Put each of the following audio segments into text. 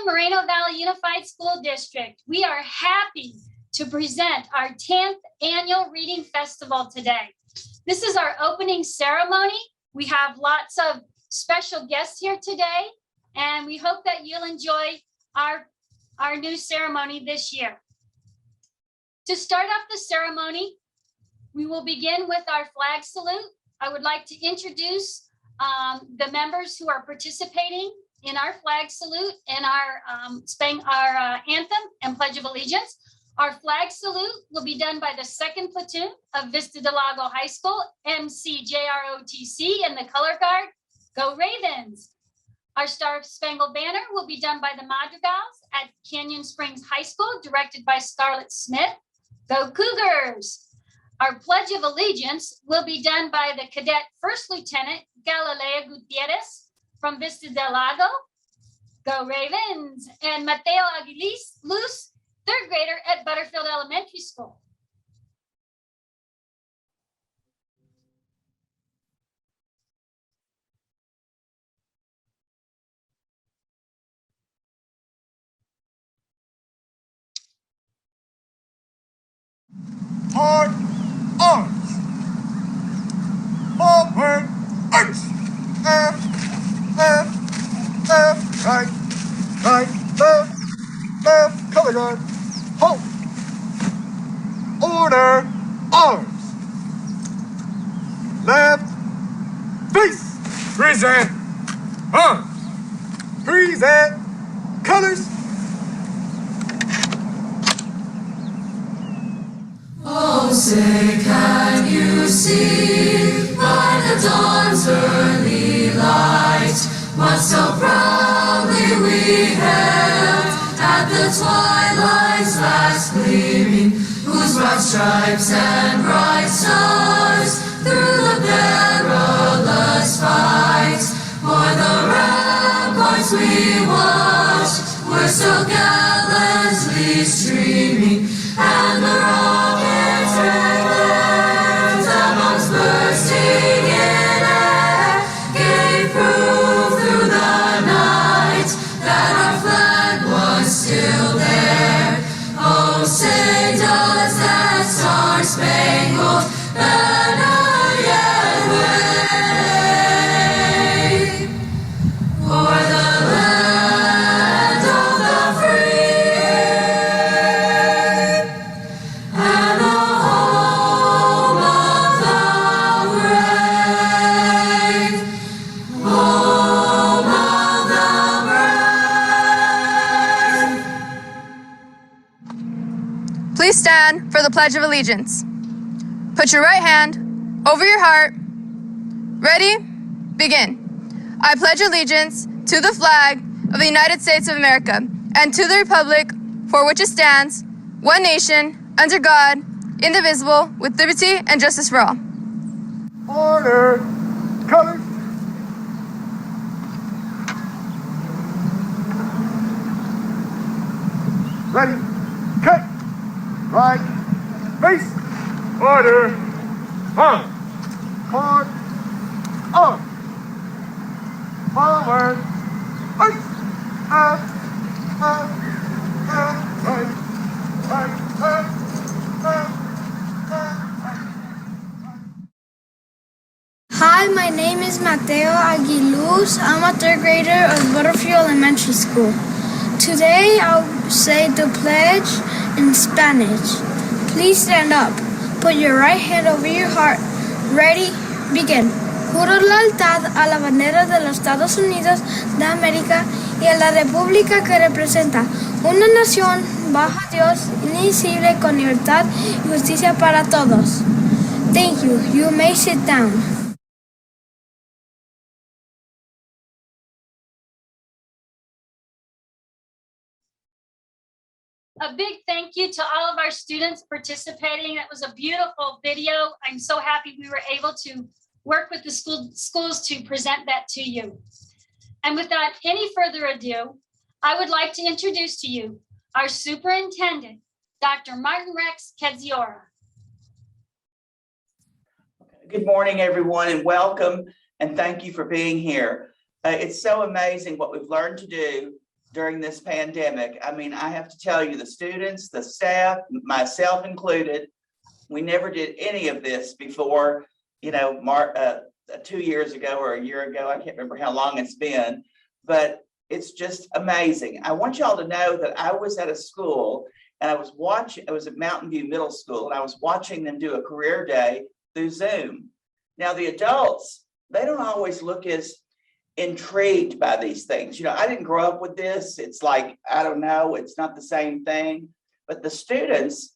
Moreno Valley Unified School District, we are happy to present our 10th annual Reading Festival today. This is our opening ceremony. We have lots of special guests here today, and we hope that you'll enjoy our new ceremony this year. To start off the ceremony, we will begin with our flag salute. I would like to introduce the members who are participating in our flag salute and our anthem and Pledge of Allegiance. Our flag salute will be done by the 2nd Platoon of Vista del Lago High School, MCJROTC, and the color guard, Go Ravens. Our Star Spangled Banner will be done by the Madrigals at Canyon Springs High School, directed by Scarlett Smith, Go Cougars. Our Pledge of Allegiance will be done by the Cadet First Lieutenant Galilea Gutierrez from Vista del Lago, Go Ravens, and Mateo Aguilis Luz, 3rd grader at Butterfield Elementary School. Hard arms. Forward arch. Right, left, color guard. Hold. Order, arms. Left, face. Present, arms. Present, colors. Oh, say, can you see by the dawn's early light what so proudly we hailed at the twilight's last gleaming, whose broad stripes and bright stars through the perilous fight o'er the ramparts we watched were so gallantly streaming, and the rockets reckless amongst bursting in air gave proof through the night that our flag was still there. Oh, say does that star-spangled banner yet wave o'er the land of the free and the home of the brave, home of the brave. Please stand for the Pledge of Allegiance. Put your right hand over your heart. Ready? Begin. I pledge allegiance to the flag of the United States of America and to the republic for which it stands, one nation, under God, indivisible, with liberty and justice for all. Order, colors. Ready, cut, right, face, order, arm, hard, arm, forward, right, Hi, my name is Mateo Aguiluz. I'm a 3rd grader of Butterfield Elementary School. Today I'll say the pledge in Spanish. Please stand up. Put your right hand over your heart. Ready? Begin. Juro lealtad a la bandera de los Estados Unidos de América y a la república que representa una nación bajo Dios, indivisible, con libertad y justicia para todos. Thank you. You may sit down. A big thank you to all of our students participating. That was a beautiful video. I'm so happy we were able to work with the schools to present that to you. And without any further ado, I would like to introduce to you our superintendent, Dr. Martin Rex Kedziora. Good morning, everyone, and welcome, and thank you for being here. It's so amazing what we've learned to do during this pandemic. I mean, I have to tell you, the students, the staff, myself included, we never did any of this before, you know, 2 years ago or a year ago. I can't remember how long it's been, but it's just amazing. I want y'all to know that I was at a school and I was at Mountain View Middle School, and I was watching them do a career day through Zoom. Now, the adults, they don't always look as intrigued by these things. You know, I didn't grow up with this. It's like, I don't know, it's not the same thing. But the students,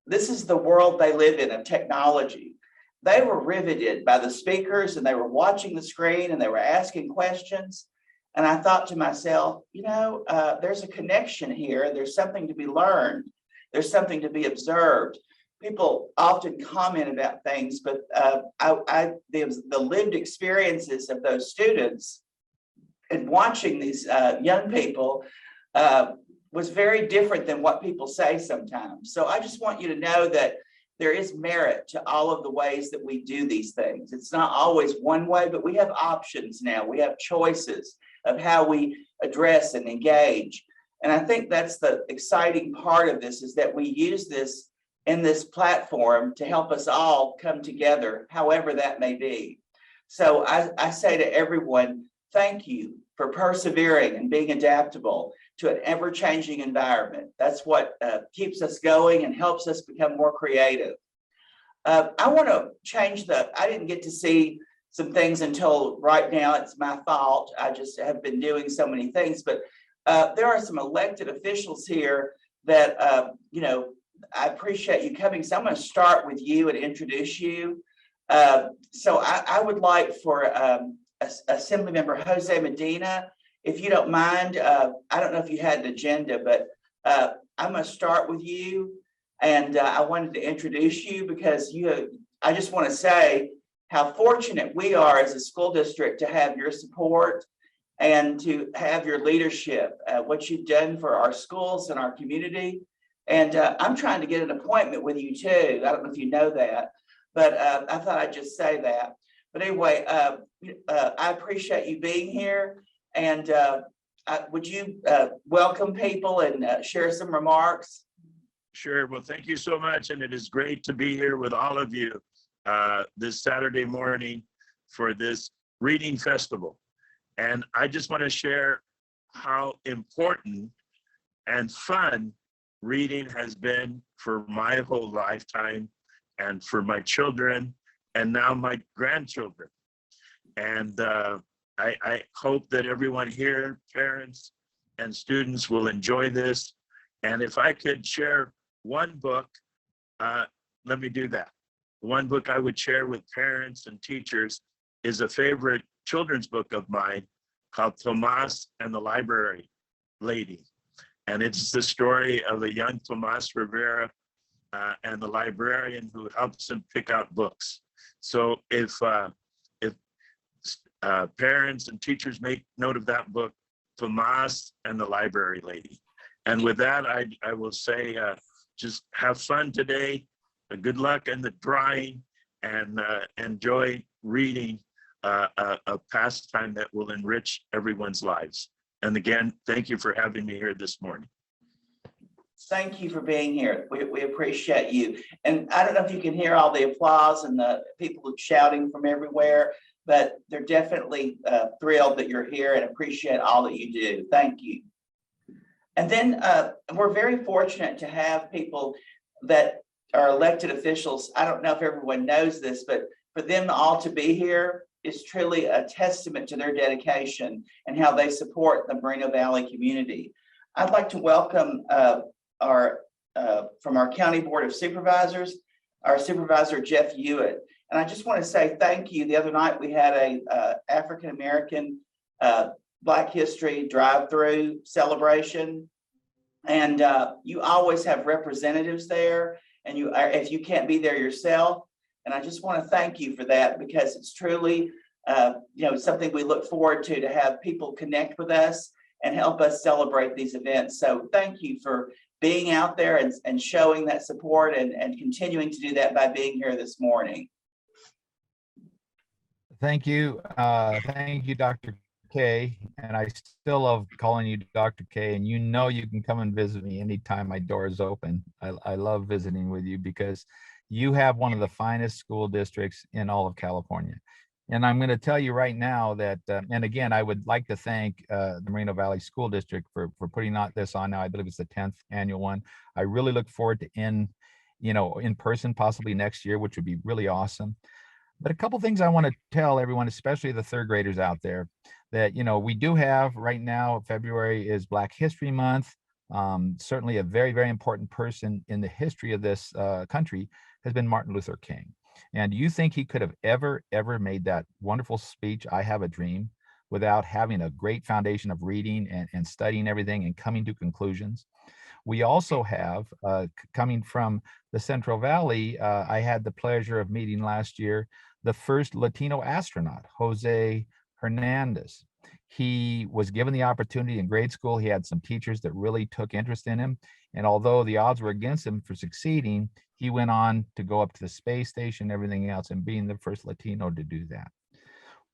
this is the world they live in of technology. They were riveted by the speakers, and they were watching the screen, and they were asking questions. And I thought to myself, you know, there's a connection here. There's something to be learned. There's something to be observed. People often comment about things, but the lived experiences of those students and watching these young people was very different than what people say sometimes. So I just want you to know that there is merit to all of the ways that we do these things. It's not always one way, but we have options now. We have choices of how we address and engage. And I think that's the exciting part of this, is that we use this in this platform to help us all come together, however that may be. So I say to everyone, thank you for persevering and being adaptable to an ever-changing environment. That's what keeps us going and helps us become more creative. I want to change I didn't get to see some things until right now. It's my fault. I just have been doing so many things, but there are some elected officials here that, you know, I appreciate you coming. So I'm going to start with you and introduce you. So I would like for Assembly Member Jose Medina, if you don't mind, I don't know if you had an agenda, but I'm going to start with you. And I wanted to introduce you because I just want to say how fortunate we are as a school district to have your support and to have your leadership, what you've done for our schools and our community. And I'm trying to get an appointment with you too. I don't know if you know that, but I thought I'd just say that. But anyway, I appreciate you being here. And would you welcome people and share some remarks? Sure. Well, thank you so much. And it is great to be here with all of you this Saturday morning for this reading festival. And I just want to share how important and fun reading has been for my whole lifetime and for my children and now my grandchildren. And I hope that everyone here, parents and students, will enjoy this. And if I could share one book, let me do that. One book I would share with parents and teachers is a favorite children's book of mine called Tomas and the Library Lady. And it's the story of a young Tomas Rivera and the librarian who helps him pick out books. So if parents and teachers make note of that book, Tomas and the Library Lady. And with that, I will say, just have fun today. Good luck in the drawing, and enjoy reading a pastime that will enrich everyone's lives. And again, thank you for having me here this morning. Thank you for being here. We appreciate you. And I don't know if you can hear all the applause and the people shouting from everywhere, but they're definitely thrilled that you're here and appreciate all that you do. Thank you. And then we're very fortunate to have people that are elected officials. I don't know if everyone knows this, but for them all to be here is truly a testament to their dedication and how they support the Moreno Valley community. I'd like to welcome from our County Board of Supervisors, our Supervisor Jeff Hewitt. And I just want to say thank you. The other night we had a African-American Black History drive-through celebration. And you always have representatives there, and if you can't be there yourself. And I just want to thank you for that, because it's truly something we look forward to have people connect with us and help us celebrate these events. So thank you for being out there and showing that support and continuing to do that by being here this morning. Thank you. Thank you, Dr. K, and I still love calling you Dr. K, and you know you can come and visit me anytime my door is open. I love visiting with you because you have one of the finest school districts in all of California. And I'm going to tell you right now that, and again, I would like to thank the Moreno Valley School District for putting this on now. I believe it's the 10th annual one. I really look forward to in person, possibly next year, which would be really awesome. But a couple things I want to tell everyone, especially the third graders out there, that, we do have right now, February is Black History Month. Certainly a very, very important person in the history of this country has been Martin Luther King. And do you think he could have ever made that wonderful speech, I Have a Dream, without having a great foundation of reading and studying everything and coming to conclusions? We also have, coming from the Central Valley, I had the pleasure of meeting last year the first Latino astronaut, Jose Hernandez. He was given the opportunity in grade school. He had some teachers that really took interest in him. And although the odds were against him for succeeding, he went on to go up to the space station, everything else, and being the first Latino to do that.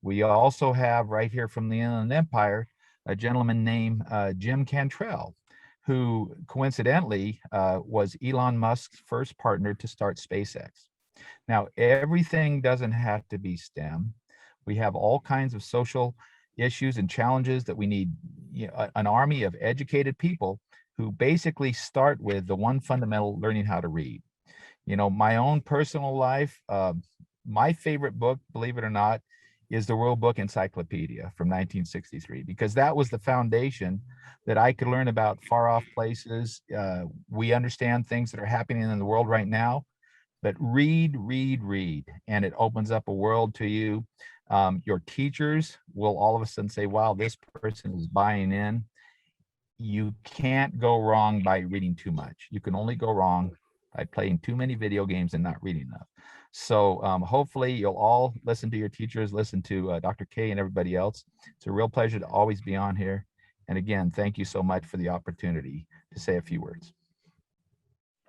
We also have right here from the Inland Empire, a gentleman named Jim Cantrell, who coincidentally was Elon Musk's first partner to start SpaceX. Now, everything doesn't have to be STEM. We have all kinds of social issues and challenges that we need an army of educated people who basically start with the one fundamental, learning how to read. My own personal life, my favorite book, believe it or not, is the World Book Encyclopedia from 1963, because that was the foundation that I could learn about far off places. We understand things that are happening in the world right now, but read, and it opens up a world to you. Your teachers will all of a sudden say, wow, this person is buying in. You can't go wrong by reading too much. You can only go wrong by playing too many video games and not reading enough. So hopefully you'll all listen to your teachers, listen to Dr. K and everybody else. It's a real pleasure to always be on here. And again, thank you so much for the opportunity to say a few words.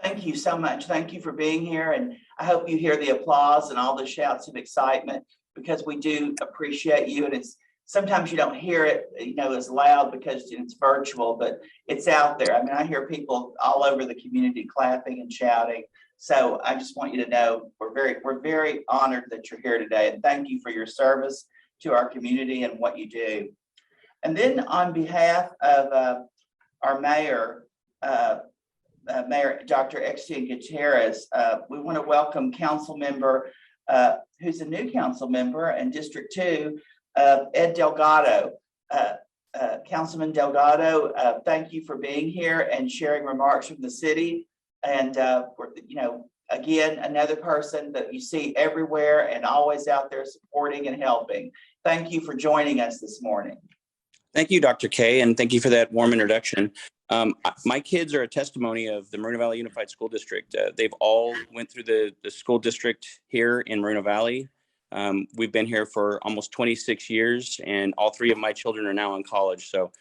Thank you so much. Thank you for being here. And I hope you hear the applause and all the shouts of excitement, because we do appreciate you. And it's sometimes you don't hear it, as loud because it's virtual, but it's out there. I mean, I hear people all over the community clapping and shouting. So I just want you to know we're very honored that you're here today, and thank you for your service to our community and what you do. And then on behalf of our mayor, Mayor Dr. Etienne Gutierrez, we want to welcome council member who's a new council member in District 2, Ed Delgado. Councilman Delgado, thank you for being here and sharing remarks from the city. And again, another person that you see everywhere and always out there supporting and helping. Thank you for joining us this morning. Thank you, Dr. K, and thank you for that warm introduction. My kids are a testimony of the Moreno Valley Unified School District. They've all went through the school district here in Moreno Valley. We've been here for almost 26 years, and all three of my children are now in college. So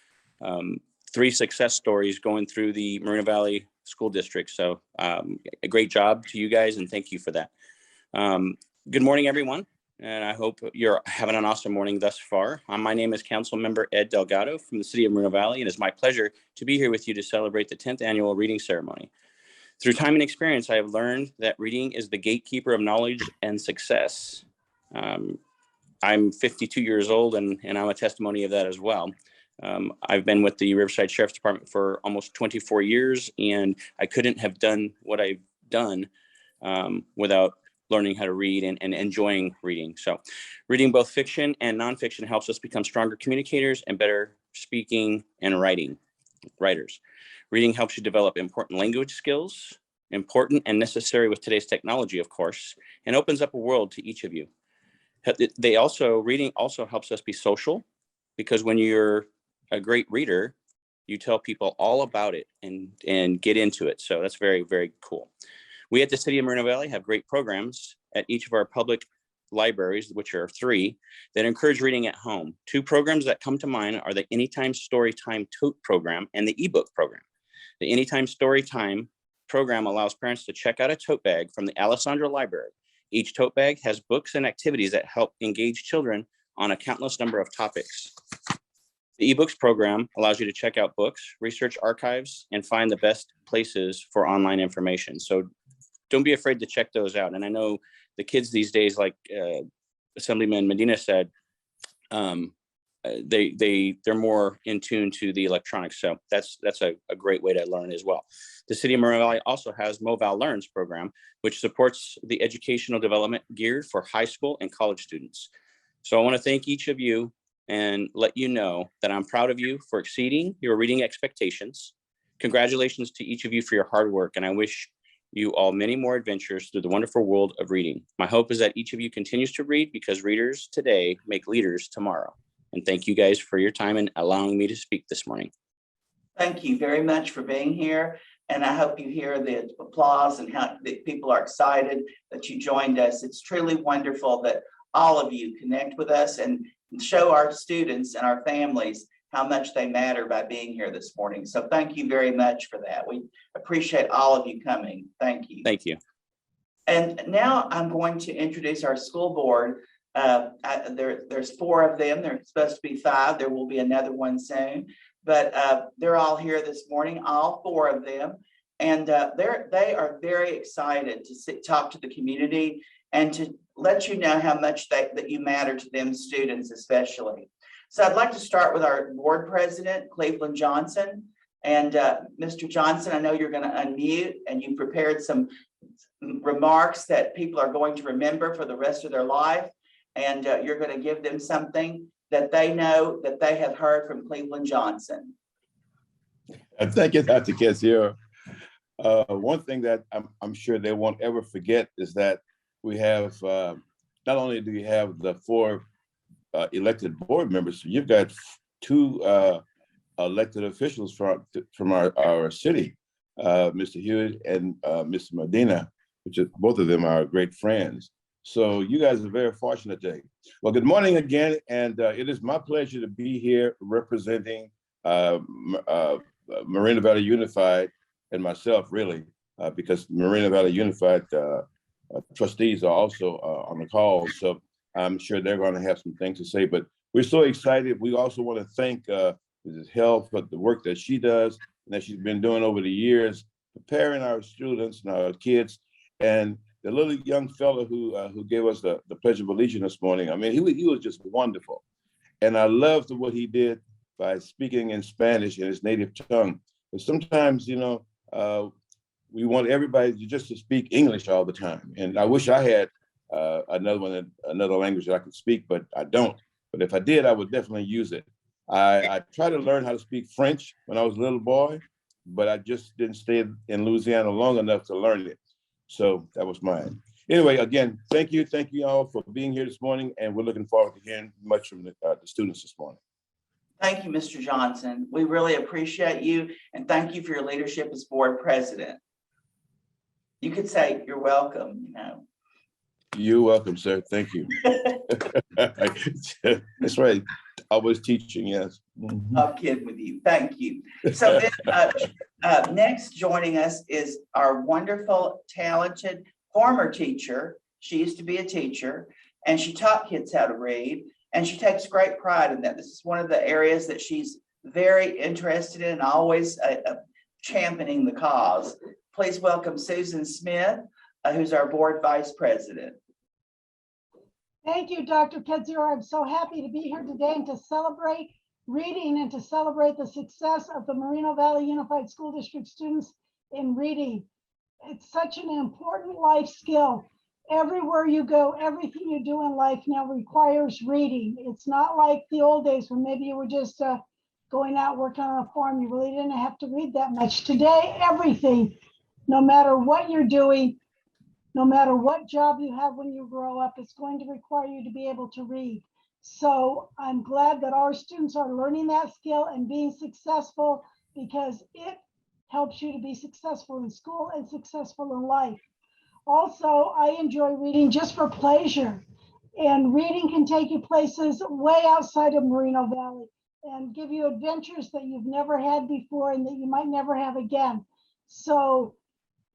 3 success stories going through the Moreno Valley School District. So a great job to you guys, and thank you for that. Good morning, everyone. And I hope you're having an awesome morning thus far. My name is Council Member Ed Delgado from the city of Moreno Valley, and it's my pleasure to be here with you to celebrate the 10th annual reading ceremony. Through time and experience, I have learned that reading is the gatekeeper of knowledge and success. I'm 52 years old, and I'm a testimony of that as well. I've been with the Riverside Sheriff's Department for almost 24 years, and I couldn't have done what I've done without learning how to read and enjoying reading. So reading both fiction and nonfiction helps us become stronger communicators and better speaking and writers. Reading helps you develop important language skills, important and necessary with today's technology, of course, and opens up a world to each of you. Reading also helps us be social, because when you're a great reader, you tell people all about it and get into it. So that's very, very cool. We at the City of Moreno Valley have great programs at each of our public libraries, which are 3, that encourage reading at home. 2 programs that come to mind are the Anytime Storytime Tote program and the ebook program. The Anytime Storytime program allows parents to check out a tote bag from the Alessandra Library. Each tote bag has books and activities that help engage children on a countless number of topics. The eBooks program allows you to check out books, research archives, and find the best places for online information. So don't be afraid to check those out. And I know the kids these days, like Assemblyman Medina said, they're more in tune to the electronics. So that's a great way to learn as well. The City of Moreno Valley also has MoVal Learns program, which supports the educational development geared for high school and college students. So I want to thank each of you and let you know that I'm proud of you for exceeding your reading expectations. Congratulations to each of you for your hard work, and I wish you all many more adventures through the wonderful world of reading. My hope is that each of you continues to read, because readers today make leaders tomorrow. And thank you guys for your time and allowing me to speak this morning. Thank you very much for being here. And I hope you hear the applause and how the people are excited that you joined us. It's truly wonderful that all of you connect with us and show our students and our families how much they matter by being here this morning. So thank you very much for that. We appreciate all of you coming. Thank you. Thank you. And now I'm going to introduce our school board. There's 4 of them. There's supposed to be 5. There will be another one soon, but they're all here this morning, all 4 of them. And they are very excited to talk to the community and to let you know how much that you matter to them students especially. So I'd like to start with our board president, Cleveland Johnson. And Mr. Johnson, I know you're going to unmute, and you prepared some remarks that people are going to remember for the rest of their life. And you're going to give them something that they know that they have heard from Cleveland Johnson. Thank you, Dr. Kessier. One thing that I'm sure they won't ever forget is that we have, not only do you have the 4 elected board members, you've got 2 elected officials from our city, Mr. Hewitt and Mr. Medina, which is, both of them are great friends. So you guys are very fortunate today. Well, good morning again, and it is my pleasure to be here representing Moreno Valley Unified and myself, really, because Moreno Valley Unified trustees are also on the call. So I'm sure they're going to have some things to say, but we're so excited. We also want to thank Mrs. Hell for the work that she does and that she's been doing over the years, preparing our students and our kids. And the little young fellow who gave us the Pledge of Allegiance this morning, I mean, he was just wonderful. And I loved what he did by speaking in Spanish in his native tongue. But sometimes, you know, we want everybody just to speak English all the time. And I wish I had another language that I could speak, but I don't. But if I did, I would definitely use it. I tried to learn how to speak French when I was a little boy, but I just didn't stay in Louisiana long enough to learn it. So that was mine. Anyway, again, thank you all for being here this morning, and we're looking forward to hearing much from the students this morning. Thank you, Mr. Johnson. We really appreciate you, and thank you for your leadership as board president. You could say you're welcome, you know. You're welcome, sir. Thank you. That's right. Always teaching, yes. I'm kidding with you. Thank you. So then, next joining us is our wonderful, talented former teacher. She used to be a teacher, and she taught kids how to read, and she takes great pride in that. This is one of the areas that she's very interested in, always championing the cause. Please welcome Susan Smith, who's our board vice president. Thank you, Dr. Kessier. I'm so happy to be here today and to celebrate reading and to celebrate the success of the Moreno Valley Unified School District students in reading. It's such an important life skill. Everywhere you go, everything you do in life now requires reading. It's not like the old days when maybe you were just going out working on a farm. You really didn't have to read that much. Today, everything, no matter what you're doing, no matter what job you have when you grow up, it's going to require you to be able to read. So I'm glad that our students are learning that skill and being successful, because it helps you to be successful in school and successful in life. Also, I enjoy reading just for pleasure, and reading can take you places way outside of Moreno Valley and give you adventures that you've never had before and that you might never have again. So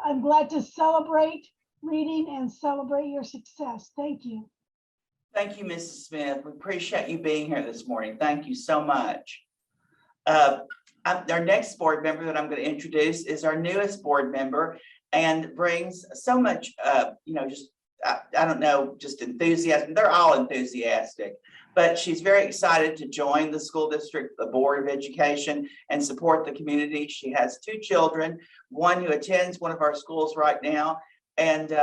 I'm glad to celebrate reading and celebrate your success. Thank you. Thank you, Mrs. Smith. We appreciate you being here this morning. Thank you so much. Our next board member that I'm going to introduce is our newest board member and brings so much, just, I don't know, just enthusiasm. They're all enthusiastic, but she's very excited to join the school district, the Board of Education, and support the community. She has 2 children, one who attends one of our schools right now, and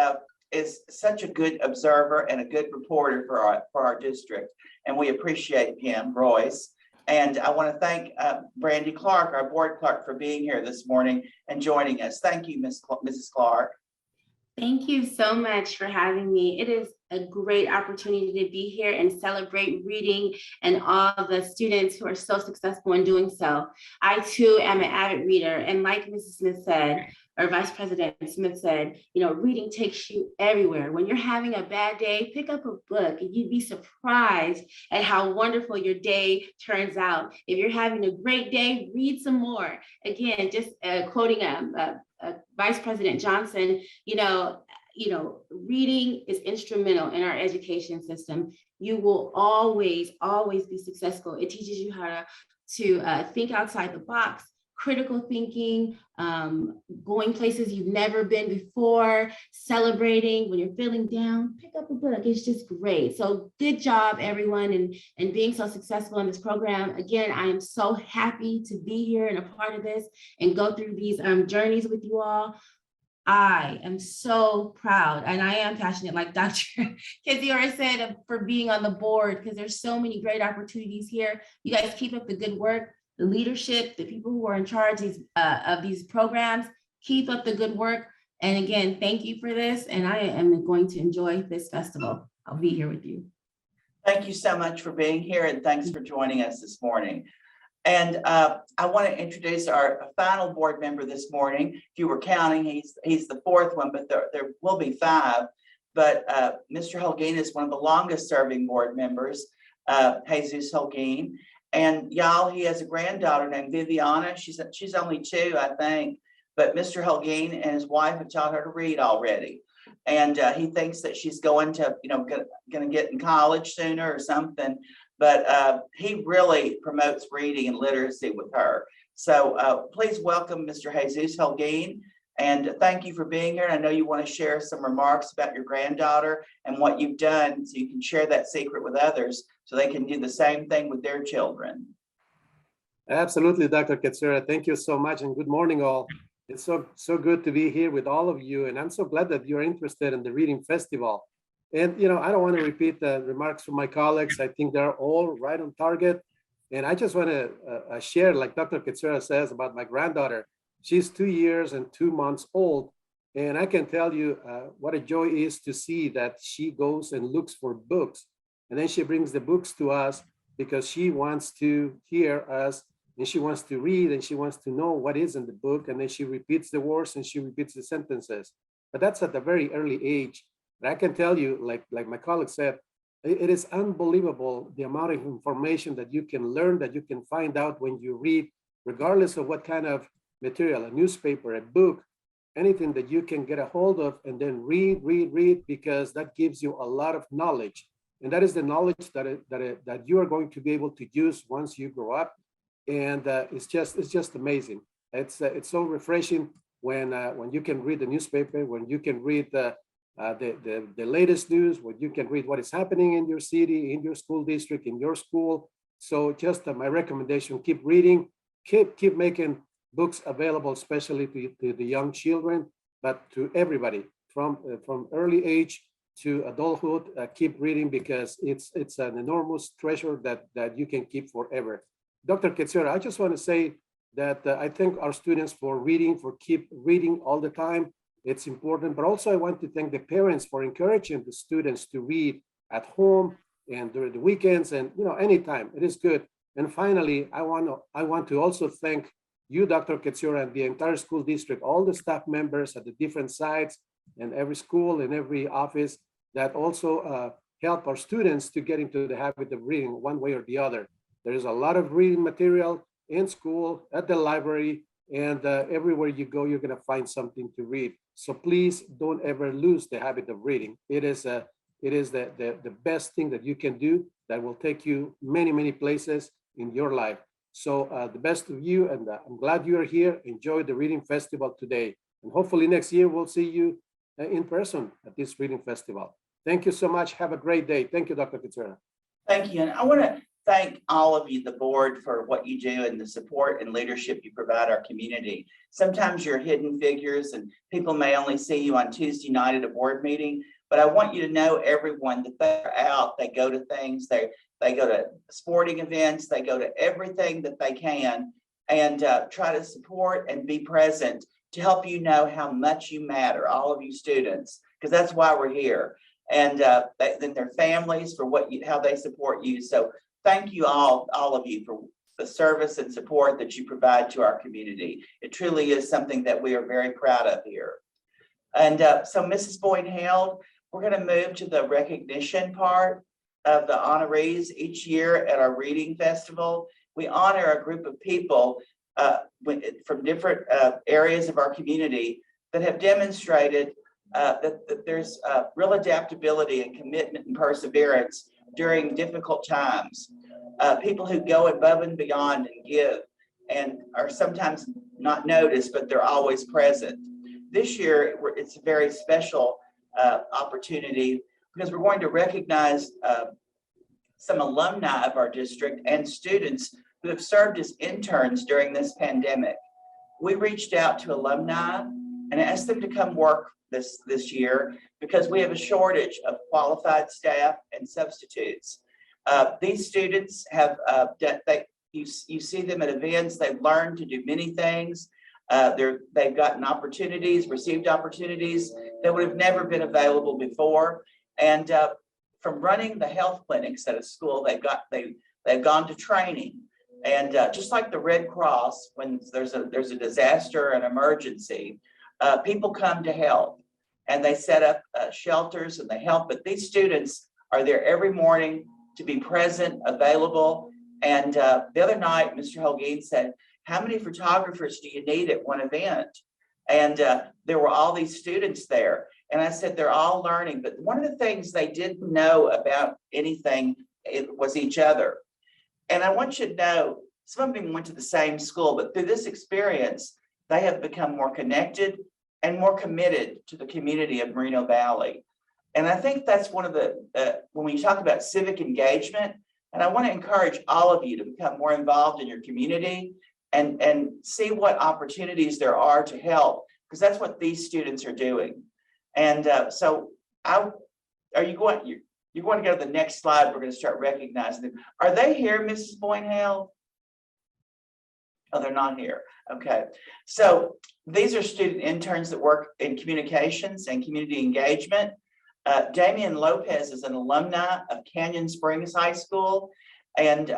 is such a good observer and a good reporter for our district. And we appreciate him, Royce. And I want to thank Brandy Clark, our board clerk, for being here this morning and joining us. Thank you, Mrs. Clark. Thank you so much for having me. It is a great opportunity to be here and celebrate reading and all the students who are so successful in doing so. I too am an avid reader, and like Mrs. Smith said, or Vice President Smith said, reading takes you everywhere. When you're having a bad day, pick up a book and you'd be surprised at how wonderful your day turns out. If you're having a great day, read some more. Again, just quoting Vice President Johnson, reading is instrumental in our education system. You will always be successful. It teaches you how to think outside the box, critical thinking, going places you've never been before, celebrating when you're feeling down, pick up a book. It's just great. So good job, everyone, and being so successful in this program. Again, I am so happy to be here and a part of this and go through these journeys with you all. I am so proud, and I am passionate, like Dr. Keziora said, for being on the board, because there's so many great opportunities here. You guys keep up the good work. The leadership, the people who are in charge of these programs, keep up the good work. And again, thank you for this. And I am going to enjoy this festival. I'll be here with you. Thank you so much for being here, and thanks for joining us this morning. And I want to introduce our final board member this morning. If you were counting, he's the 4th one, but there will be 5. But Mr. Holguin is one of the longest serving board members, Jesus Holguin. And y'all, he has a granddaughter named Viviana. She's only 2, I think. But Mr. Holguin and his wife have taught her to read already. And he thinks that she's going to, going to get in college sooner or something. But he really promotes reading and literacy with her. So please welcome Mr. Jesus Holguin. And thank you for being here. And I know you want to share some remarks about your granddaughter and what you've done, so you can share that secret with others so they can do the same thing with their children. Absolutely, Dr. Katsura. Thank you so much, and good morning, all. It's so good to be here with all of you, and I'm so glad that you're interested in the Reading Festival. And I don't want to repeat the remarks from my colleagues. I think they're all right on target. And I just want to share, like Dr. Katsura says, about my granddaughter. She's 2 years and 2 months old. And I can tell you what a joy is to see that she goes and looks for books. And then she brings the books to us because she wants to hear us, and she wants to read, and she wants to know what is in the book. And then she repeats the words and she repeats the sentences. But that's at a very early age. And I can tell you, like my colleague said, it is unbelievable the amount of information that you can learn, that you can find out when you read, regardless of what kind of material, a newspaper, a book, anything that you can get a hold of, and then read, because that gives you a lot of knowledge. And that is the knowledge that you are going to be able to use once you grow up. And it's just amazing. It's so refreshing when you can read the newspaper, when you can read the latest news, when you can read what is happening in your city, in your school district, in your school. So just my recommendation: keep reading, keep making books available, especially to the young children, but to everybody from early age to adulthood. Keep reading, because it's an enormous treasure that you can keep forever. Dr. Katsura, I just want to say that I thank our students for reading, for keep reading all the time. It's important, but also I want to thank the parents for encouraging the students to read at home and during the weekends, and anytime. It is good. And finally, I want to also thank you, Dr. Katsura, and the entire school district, all the staff members at the different sites and every school and every office that also help our students to get into the habit of reading one way or the other. There is a lot of reading material in school, at the library, and everywhere you go, you're going to find something to read. So please don't ever lose the habit of reading. It is the best thing that you can do that will take you many, many places in your life. So the best of you, and I'm glad you're here. Enjoy the Reading Festival today. And hopefully next year we'll see you in person at this Reading Festival. Thank you so much. Have a great day. Thank you, Dr. Katsura. Thank you. And I want to thank all of you, the board, for what you do and the support and leadership you provide our community. Sometimes you're hidden figures and people may only see you on Tuesday night at a board meeting, but I want you to know, everyone, that they're out, they go to things, they go to sporting events, they go to everything that they can, and try to support and be present to help you know how much you matter, all of you students, because that's why we're here. And then their families for how they support you. So thank you all of you for the service and support that you provide to our community. It truly is something that we are very proud of here. And so Mrs. Boyd-Held, we're going to move to the recognition part of the honorees each year at our reading festival. We honor a group of people from different areas of our community that have demonstrated that there's real adaptability and commitment and perseverance during difficult times. People who go above and beyond and give and are sometimes not noticed, but they're always present. This year, it's a very special opportunity because we're going to recognize some alumni of our district and students who have served as interns during this pandemic. We reached out to alumni and asked them to come work this year because we have a shortage of qualified staff and substitutes. These students have, you see them at events, they've learned to do many things. They've gotten opportunities, received opportunities that would have never been available before. And from running the health clinics at a school, they've gone to training. And just like the Red Cross, when there's a disaster, an emergency, people come to help and they set up shelters and they help. But these students are there every morning to be present, available. And the other night, Mr. Holguin said, how many photographers do you need at one event? And there were all these students there. And I said, they're all learning. But one of the things they didn't know about anything, it was each other. And I want you to know, some of them went to the same school, but through this experience, they have become more connected and more committed to the community of Moreno Valley. And I think that's one of the, when we talk about civic engagement, and I want to encourage all of you to become more involved in your community and see what opportunities there are to help, because that's what these students are doing. And so you're going to go to the next slide. We're going to start recognizing them. Are they here, Mrs. Boyd-Held? Oh, they're not here. Okay. So these are student interns that work in communications and community engagement. Damian Lopez is an alumni of Canyon Springs High School and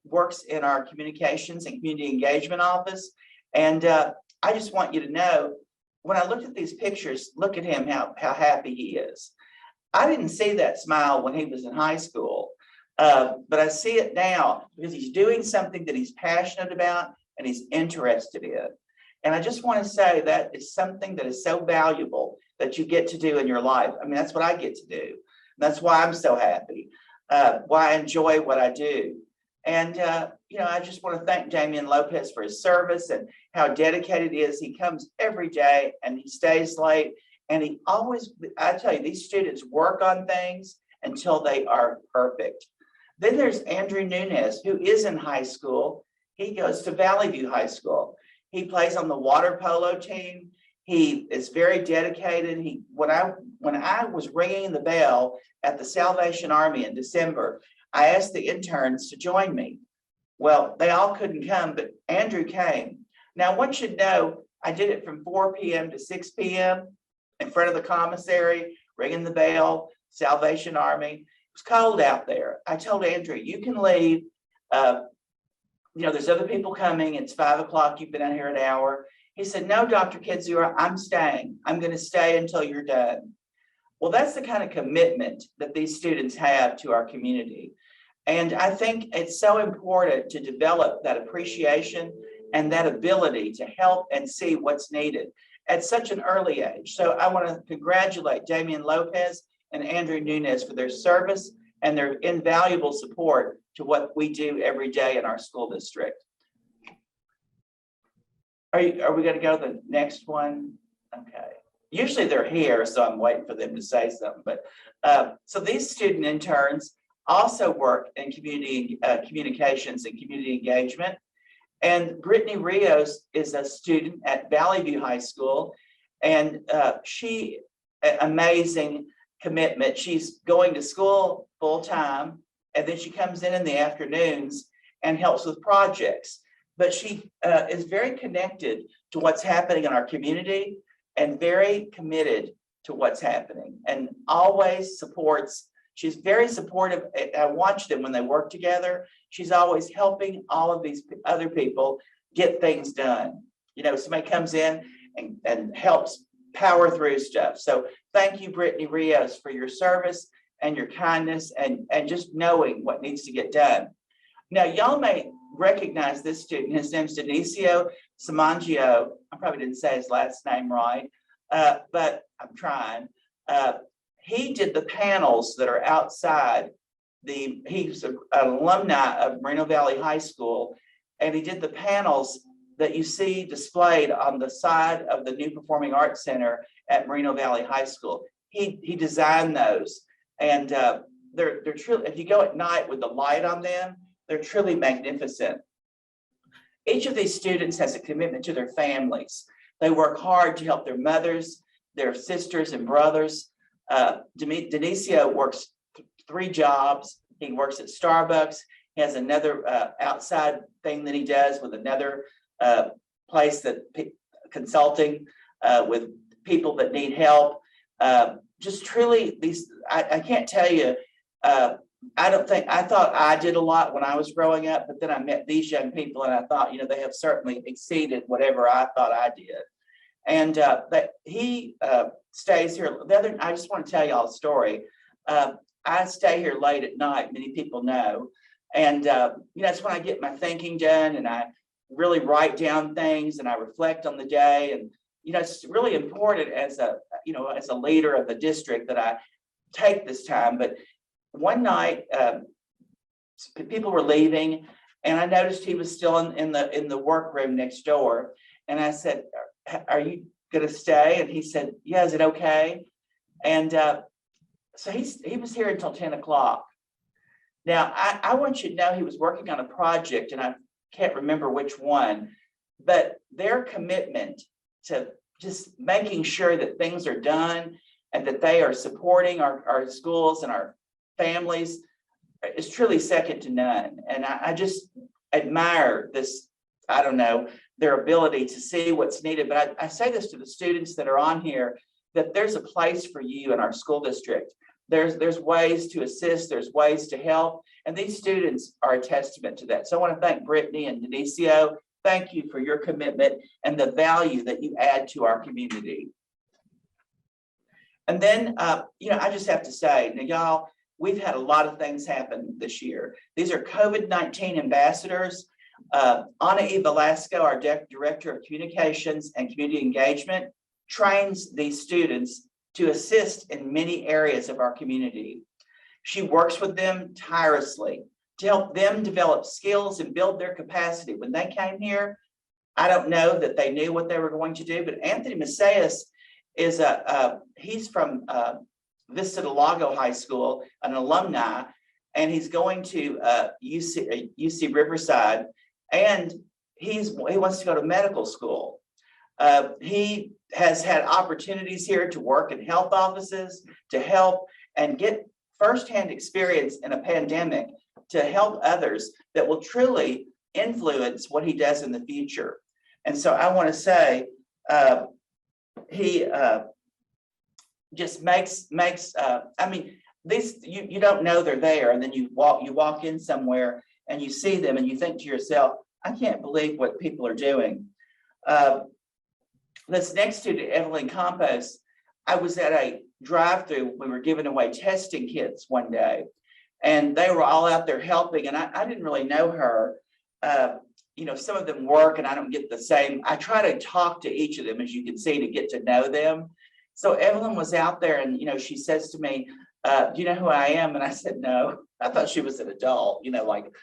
works in our communications and community engagement office. And I just want you to know, when I looked at these pictures, look at him, how happy he is. I didn't see that smile when he was in high school, but I see it now because he's doing something that he's passionate about and he's interested in. And I just want to say that is something that is so valuable that you get to do in your life. I mean, that's what I get to do. And that's why I'm so happy, why I enjoy what I do. And, I just want to thank Damian Lopez for his service and how dedicated he is. He comes every day and he stays late. And he always, I tell you, these students work on things until they are perfect. Then there's Andrew Nunez, who is in high school. He goes to Valley View High School. He plays on the water polo team. He is very dedicated. When I was ringing the bell at the Salvation Army in December, I asked the interns to join me. Well, they all couldn't come, but Andrew came. Now, I want you to know, I did it from 4 p.m. to 6 p.m. in front of the commissary, ringing the bell, Salvation Army. It was cold out there. I told Andrew, you can leave. There's other people coming. It's 5 o'clock. You've been out here an hour. He said, no, Dr. Katsura, I'm staying. I'm going to stay until you're done. Well, that's the kind of commitment that these students have to our community. And I think it's so important to develop that appreciation and that ability to help and see what's needed at such an early age. So I want to congratulate Damian Lopez and Andrew Nunez for their service and their invaluable support to what we do every day in our school district. Are we gonna go to the next one? Okay. Usually they're here, so I'm waiting for them to say something, but, so these student interns also work in community, communications and community engagement. And Brittany Rios is a student at Valley View High School, and she, amazing commitment. She's going to school full-time, and then she comes in the afternoons and helps with projects. But she is very connected to what's happening in our community and very committed to what's happening and always supports. She's very supportive. I watch them when they work together. She's always helping all of these other people get things done. You know, somebody comes in and helps power through stuff. So thank you, Brittany Rios, for your service and your kindness and just knowing what needs to get done. Now, y'all may recognize this student. His name's Dionisio Samangio. I probably didn't say his last name right, but I'm trying. He did the panels that are outside. He's an alumni of Moreno Valley High School, and he did the panels that you see displayed on the side of the new Performing Arts Center at Moreno Valley High School. He designed those, and they're truly, if you go at night with the light on them, they're truly magnificent. Each of these students has a commitment to their families. They work hard to help their mothers, their sisters and brothers. Dionisio works 3 jobs. He works at Starbucks. He has another outside thing that he does with another place that consulting with people that need help. Just truly, I can't tell you. I thought I did a lot when I was growing up, but then I met these young people and I thought, you know, they have certainly exceeded whatever I thought I did. And but he stays here. I just want to tell y'all a story. I stay here late at night, many people know. And you know, it's when I get my thinking done and I really write down things and I reflect on the day. And you know, it's really important as a leader of the district that I take this time. But one night, people were leaving, and I noticed he was still in the workroom next door. And I said, "Are you going to stay?" And he said, "Yeah, is it okay?" And so he was here until 10 o'clock. Now, I want you to know he was working on a project, and I can't remember which one, but their commitment to just making sure that things are done and that they are supporting our schools and our families is truly second to none. And I just admire this, I don't know, their ability to see what's needed. But I say this to the students that are on here, that there's a place for you in our school district. There's ways to assist, there's ways to help, and these students are a testament to that. So I want to thank Brittany and Dionisio. Thank you for your commitment and the value that you add to our community. And then, you know, I just have to say, now y'all, we've had a lot of things happen this year. These are COVID-19 ambassadors. Ana E. Velasco, our Director of Communications and Community Engagement, trains these students to assist in many areas of our community. She works with them tirelessly to help them develop skills and build their capacity. When they came here, I don't know that they knew what they were going to do, but Anthony Macias is he's from Vista del Lago High School, an alumni, and he's going to UC Riverside, and he wants to go to medical school. He has had opportunities here to work in health offices, to help and get firsthand experience in a pandemic to help others that will truly influence what he does in the future. And so I want to say he just makes I mean, these you don't know they're there, and then you walk in somewhere and you see them and you think to yourself, I can't believe what people are doing. This next student, Evelyn Campos, I was at a drive-through. We were giving away testing kits one day, and they were all out there helping. And I didn't really know her. You know, some of them work, and I don't get the same. I try to talk to each of them, as you can see, to get to know them. So Evelyn was out there, and you know, she says to me, "Do you know who I am?" And I said, "No." I thought she was an adult, you know, like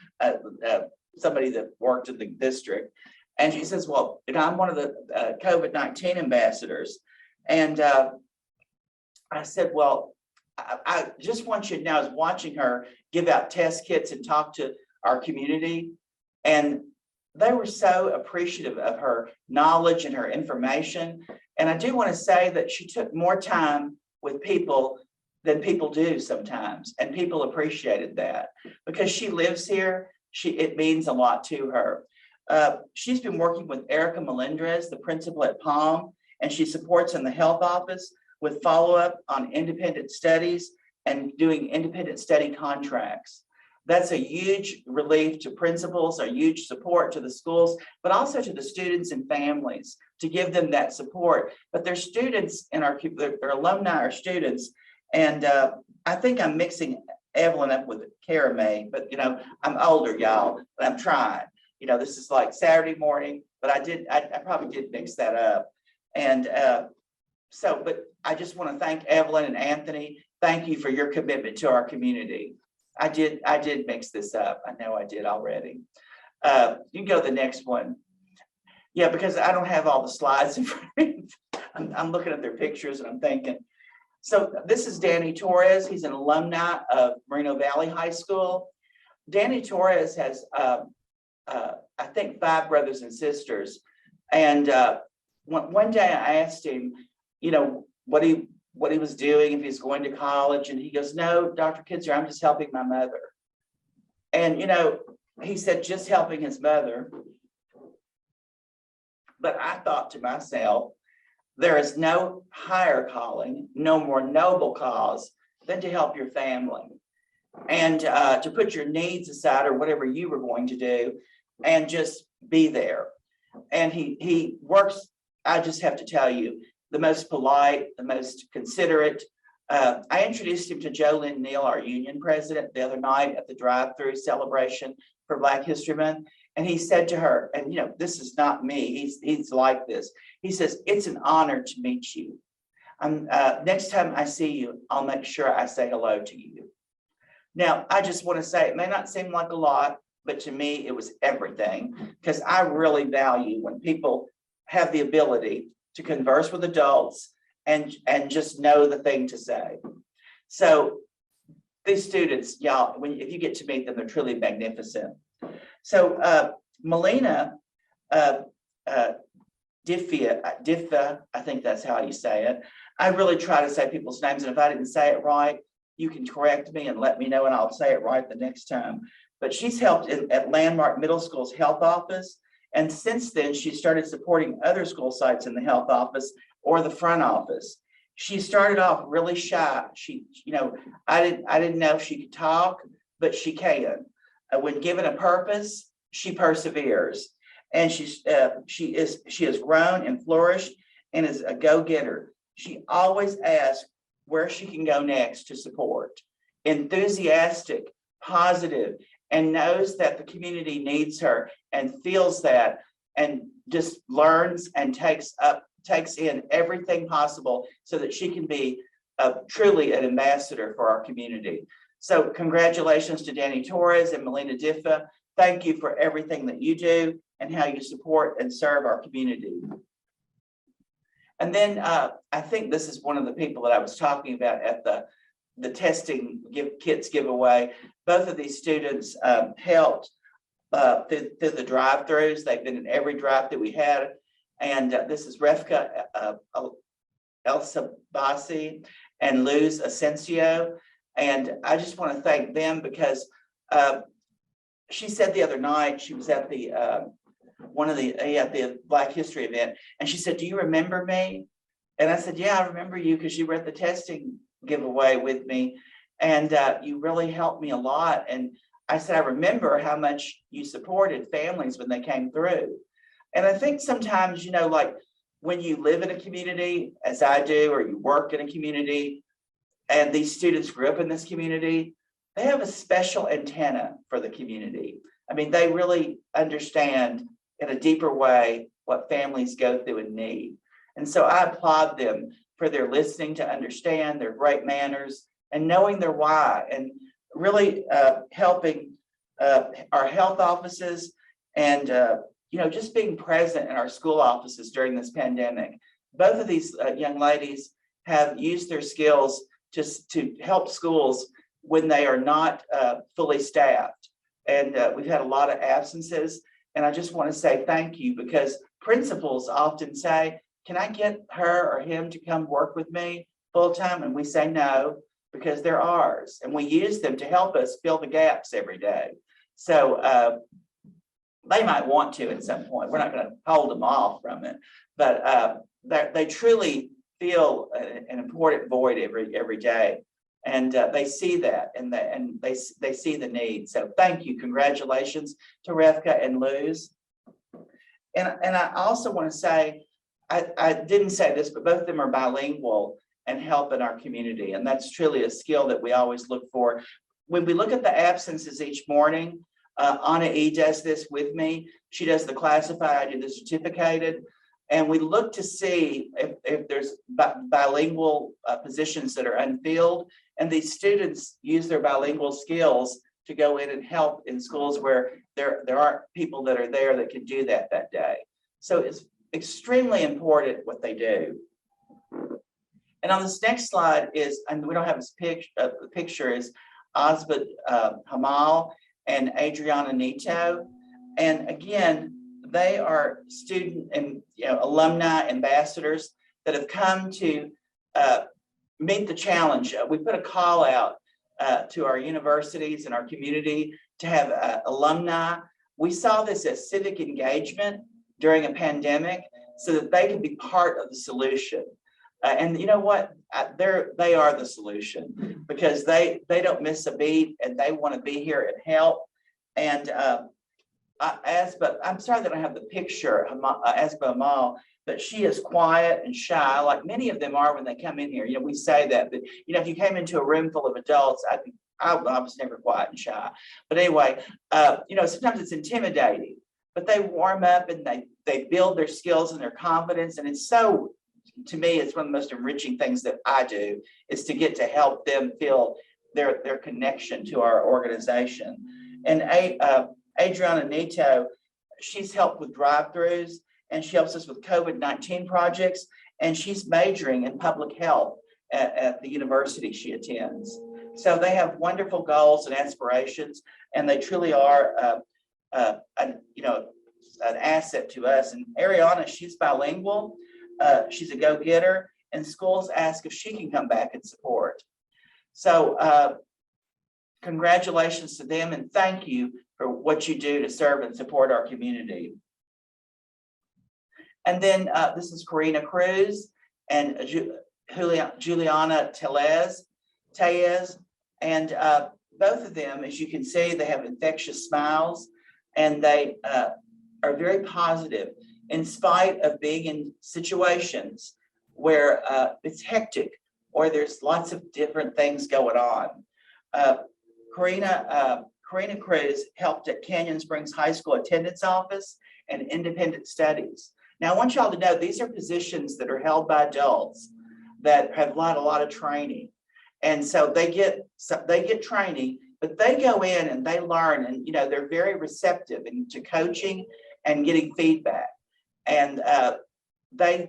somebody that worked in the district. And she says, well, I'm one of the COVID-19 ambassadors. And I said, well, I just want you to know, I was watching her give out test kits and talk to our community. And they were so appreciative of her knowledge and her information. And I do want to say that she took more time with people than people do sometimes. And people appreciated that because she lives here. It means a lot to her. She's been working with Erica Melendrez, the principal at Palm, and she supports in the health office with follow-up on independent studies and doing independent study contracts. That's a huge relief to principals, a huge support to the schools, but also to the students and families to give them that support. But their students and their alumni are students. And I think I'm mixing Evelyn up with Cara May, but I'm older, y'all, but I'm trying. This is like Saturday morning, but I probably did mix that up. And but I just want to thank Evelyn and Anthony. Thank you for your commitment to our community. I did mix this up. I know I did already. You can go to the next one. Yeah, because I don't have all the slides in front of me. I'm looking at their pictures and I'm thinking. So this is Danny Torres. He's an alumni of Moreno Valley High School. Danny Torres has, I think, 5 brothers and sisters. And one day I asked him, what he was doing, if he's going to college, and he goes, no, Dr. Kitzer, I'm just helping my mother. And he said just helping his mother. But I thought to myself, there is no higher calling, no more noble cause than to help your family and to put your needs aside or whatever you were going to do and just be there. And he works, I just have to tell you, the most polite, the most considerate. I introduced him to Jolynn Neal, our union president, the other night at the drive-through celebration for Black History Month. And he said to her, and this is not me, he's like this. He says, it's an honor to meet you. Next time I see you, I'll make sure I say hello to you. Now, I just want to say, it may not seem like a lot, but to me, it was everything, because I really value when people have the ability to converse with adults and just know the thing to say. So these students, y'all, if you get to meet them, they're truly magnificent. So Melina Diffa, I think that's how you say it. I really try to say people's names, and if I didn't say it right, you can correct me and let me know, and I'll say it right the next time. But she's helped at Landmark Middle School's health office. And since then, she started supporting other school sites in the health office or the front office. She started off really shy. I didn't know if she could talk, but she can. When given a purpose, she perseveres. And she has grown and flourished and is a go-getter. She always asks where she can go next to support. Enthusiastic, positive, and knows that the community needs her and feels that and just learns and takes in everything possible so that she can be truly an ambassador for our community. So congratulations to Danny Torres and Melina Diffa. Thank you for everything that you do and how you support and serve our community. And then I think this is one of the people that I was talking about at the testing kits giveaway. Both of these students helped through the drive-throughs. They've been in every drive that we had. And this is Refka El-Sabasi and Luz Asensio. And I just want to thank them because she said the other night, she was at the the Black History event, and she said, do you remember me? And I said, yeah, I remember you because you were at the testing giveaway with me, and you really helped me a lot. And I said, I remember how much you supported families when they came through. And I think sometimes, like when you live in a community, as I do, or you work in a community, and these students grew up in this community, they have a special antenna for the community. I mean, they really understand in a deeper way what families go through and need. And so I applaud them for their listening to understand, their great manners, and knowing their why, and really helping our health offices and just being present in our school offices during this pandemic. Both of these young ladies have used their skills just to help schools when they are not fully staffed. And we've had a lot of absences. And I just want to say thank you, because principals often say, can I get her or him to come work with me full time? And we say no, because they're ours. And we use them to help us fill the gaps every day. So they might want to at some point. We're not going to hold them off from it. But they truly feel an important void every day. And they see that, and they see the need. So thank you. Congratulations to Revka and Luz. And I also want to say, I didn't say this, but both of them are bilingual and help in our community. And that's truly a skill that we always look for. When we look at the absences each morning, Anna E does this with me. She does the classified, I do the certificated. And we look to see if there's bilingual positions that are unfilled. And these students use their bilingual skills to go in and help in schools where there aren't people that are there that can do that day. So it's extremely important what they do. And on this next slide is, and we don't have this picture, the picture is Osbert Hamal and Adriana Nito. And again, they are student and alumni ambassadors that have come to meet the challenge. We put a call out to our universities and our community to have alumni. We saw this as civic engagement during a pandemic so that they could be part of the solution. And you know what? They are the solution, because they don't miss a beat and they want to be here and help. And I'm sorry that I have the picture, Asba Amal, but she is quiet and shy, like many of them are when they come in here. We say that, but if you came into a room full of adults, I was never quiet and shy. But anyway, sometimes it's intimidating, but they warm up and they build their skills and their confidence. And it's so, to me, it's one of the most enriching things that I do, is to get to help them feel their connection to our organization. And Adriana Nito, she's helped with drive-throughs, and she helps us with COVID-19 projects, and she's majoring in public health at the university she attends. So they have wonderful goals and aspirations, and they truly are an asset to us. And Ariana, she's bilingual, she's a go-getter, and schools ask if she can come back and support. So congratulations to them, and thank you for what you do to serve and support our community. And then this is Karina Cruz and Juliana Tellez, and both of them, as you can see, they have infectious smiles, and they are very positive in spite of being in situations where it's hectic or there's lots of different things going on. Karina Cruz helped at Canyon Springs High School attendance office and independent studies. Now, I want y'all to know these are positions that are held by adults that have had a lot of training. And so they get training, but they go in and they learn, and they're very receptive to coaching and getting feedback. And they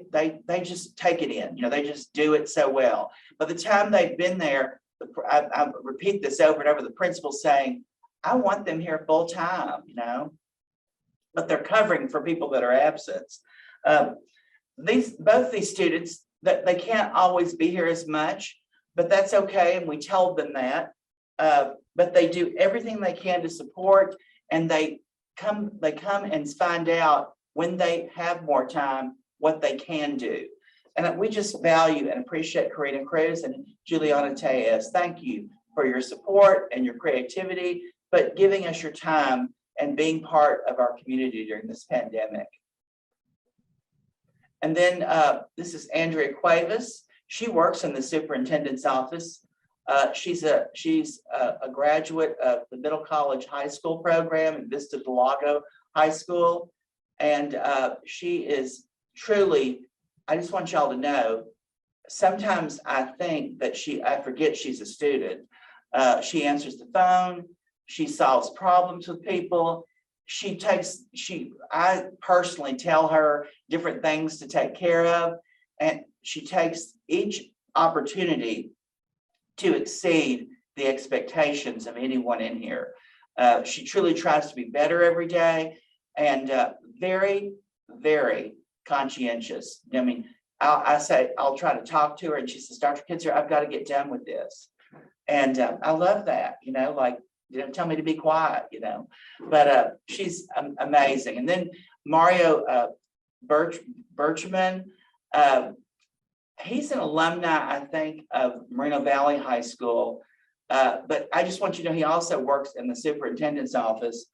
just take it in, they just do it so well. By the time they've been there, I repeat this over and over, the principal's saying, I want them here full time, but they're covering for people that are absent. Both these students, that they can't always be here as much, but that's okay. And we told them that, but they do everything they can to support, and they come and find out when they have more time, what they can do. And we just value and appreciate Karina Cruz and Juliana Tellez. Thank you for your support and your creativity, but giving us your time and being part of our community during this pandemic. And then this is Andrea Cuevas. She works in the superintendent's office. She's a graduate of the Middle College High School program at Vista del Lago High School. And she is truly, I just want y'all to know, sometimes I think that I forget she's a student. She answers the phone, she solves problems with people, I personally tell her different things to take care of, and she takes each opportunity to exceed the expectations of anyone in here. She truly tries to be better every day, and very, very conscientious. I mean, I say, I'll try to talk to her, and she says, Dr. Kitzer, I've got to get done with this. And I love that, like, tell me to be quiet, but she's amazing. And then Mario Birchman, he's an alumni, I think, of Moreno Valley High School. But I just want you to know, he also works in the superintendent's office,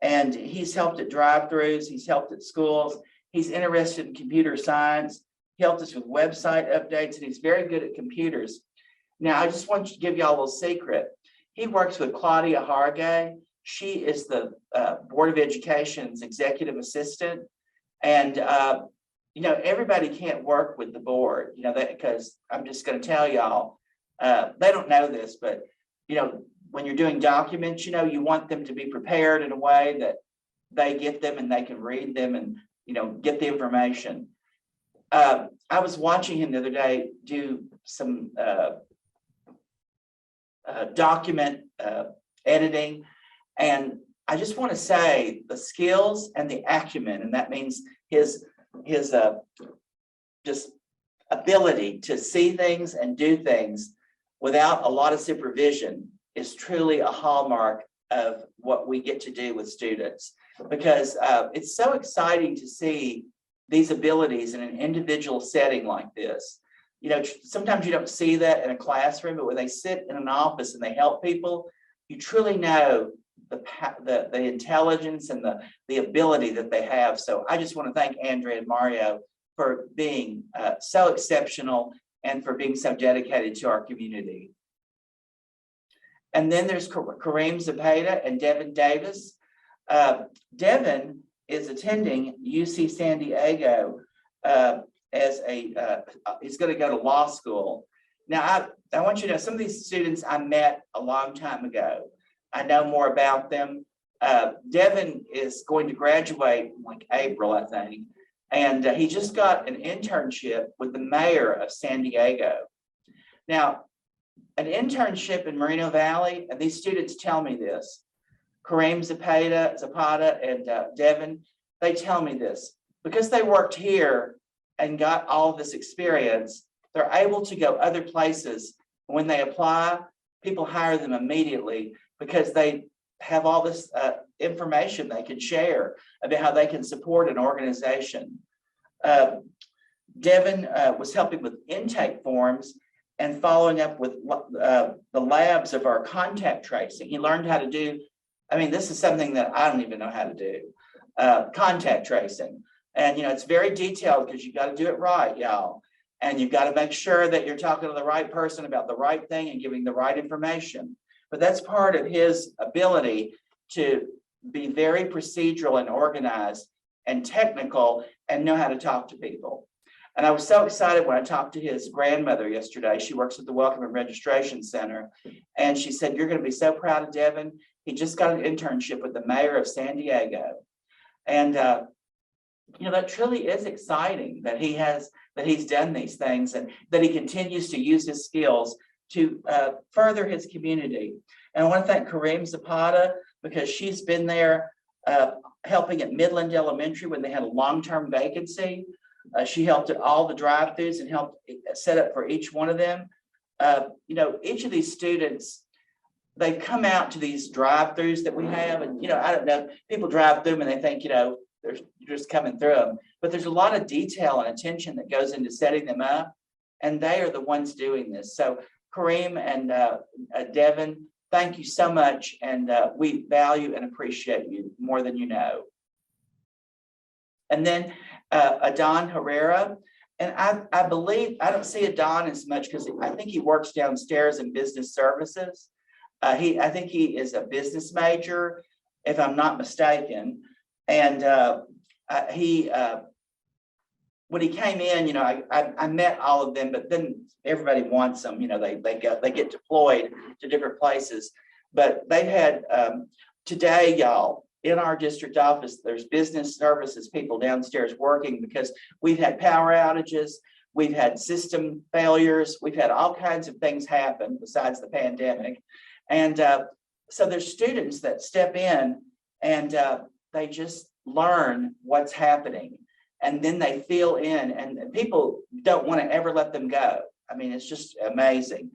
and he's helped at drive-throughs. He's helped at schools. He's interested in computer science. He helped us with website updates, and he's very good at computers. Now, I just want to give y'all a little secret. He works with Claudia Hargay. She is the Board of Education's executive assistant. And, everybody can't work with the board, because I'm just going to tell y'all, they don't know this, but, when you're doing documents, you want them to be prepared in a way that they get them and they can read them and, get the information. I was watching him the other day do some document editing, and I just want to say the skills and the acumen, and that means his just ability to see things and do things without a lot of supervision is truly a hallmark of what we get to do with students, because it's so exciting to see these abilities in an individual setting like this. Sometimes you don't see that in a classroom, but when they sit in an office and they help people, you truly know the intelligence and the ability that they have. So I just want to thank Andrea and Mario for being so exceptional and for being so dedicated to our community. And then there's Kareem Zepeda and Devin Davis. Devin is attending UC San Diego as he's going to go to law school. Now, I want you to know, some of these students I met a long time ago. I know more about them. Devin is going to graduate like April, I think. And he just got an internship with the mayor of San Diego. Now, an internship in Moreno Valley, and these students tell me this, Kareem Zapata and Devin, they tell me this, because they worked here and got all this experience, they're able to go other places. When they apply, people hire them immediately because they have all this information they can share about how they can support an organization. Devin was helping with intake forms and following up with the labs of our contact tracing. He learned how to do, this is something that I don't even know how to do, contact tracing. And, it's very detailed because you got to do it right, y'all. And you've got to make sure that you're talking to the right person about the right thing and giving the right information. But that's part of his ability to be very procedural and organized and technical and know how to talk to people. And I was so excited when I talked to his grandmother yesterday. She works at the Welcome and Registration Center. And she said, you're going to be so proud of Devin. He just got an internship with the mayor of San Diego. And, that truly is exciting that he's done these things and that he continues to use his skills to further his community. And I want to thank Kareem Zapata because she's been there helping at Midland Elementary when they had a long-term vacancy. She helped at all the drive-throughs and helped set up for each one of them. Each of these students, they come out to these drive-throughs that we have, and I don't know, people drive through them and they think, you're just coming through them, but there's a lot of detail and attention that goes into setting them up, and they are the ones doing this. So Kareem and Devin, thank you so much, and we value and appreciate you more than you know. And then Adan Herrera, and I believe, I don't see Adan as much because I think he works downstairs in business services. I think he is a business major, if I'm not mistaken. And when he came in, I met all of them, but then everybody wants them, they get deployed to different places. But they had today, y'all, in our district office, there's business services people downstairs working because we've had power outages, we've had system failures, we've had all kinds of things happen besides the pandemic. And so there's students that step in and they just learn what's happening. And then they feel in, and people don't want to ever let them go. I mean, it's just amazing.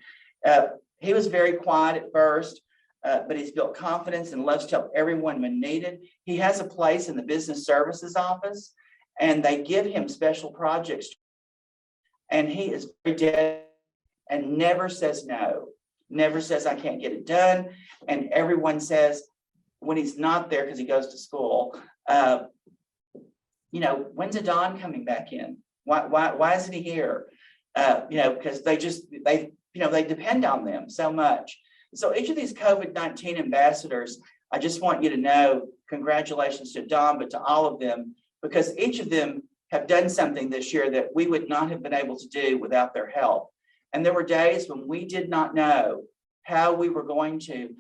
He was very quiet at first, but he's built confidence and loves to help everyone when needed. He has a place in the business services office, and they give him special projects. And he is very dedicated and never says no, never says I can't get it done. And everyone says when he's not there because he goes to school, you know, when's Adan coming back in? Why isn't he here? You know, because they depend on them so much. So each of these COVID-19 ambassadors, I just want you to know, congratulations to Adan, but to all of them, because each of them have done something this year that we would not have been able to do without their help. And there were days when we did not know how we were going to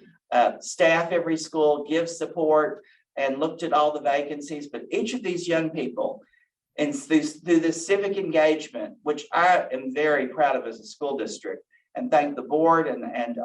staff every school, give support, and looked at all the vacancies. But each of these young people, and through this civic engagement, which I am very proud of as a school district, and thank the board and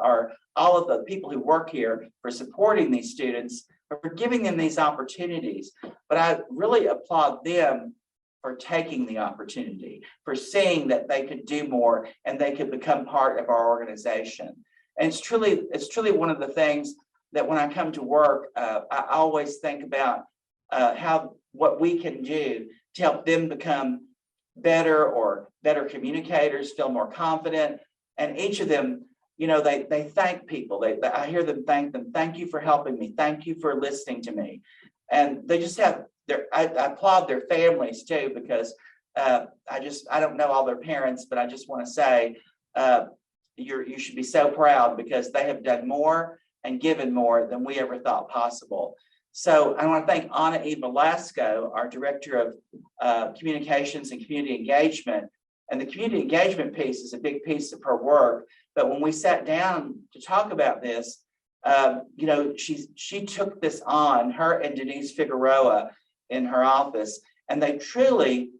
all of the people who work here for supporting these students, for giving them these opportunities. But I really applaud them for taking the opportunity, for seeing that they could do more and they could become part of our organization. And it's truly one of the things that when I come to work, I always think about what we can do to help them become better communicators, feel more confident. And each of them, you know, they thank people. I hear them thank them. Thank you for helping me. Thank you for listening to me. And they just have I applaud their families too, because I don't know all their parents, but I just want to say you should be so proud because they have done more and given more than we ever thought possible. So I want to thank Ana E. Velasco, our Director of Communications and Community Engagement. And the community engagement piece is a big piece of her work. But when we sat down to talk about this, you know, she took this on, her and Denise Figueroa in her office, and they truly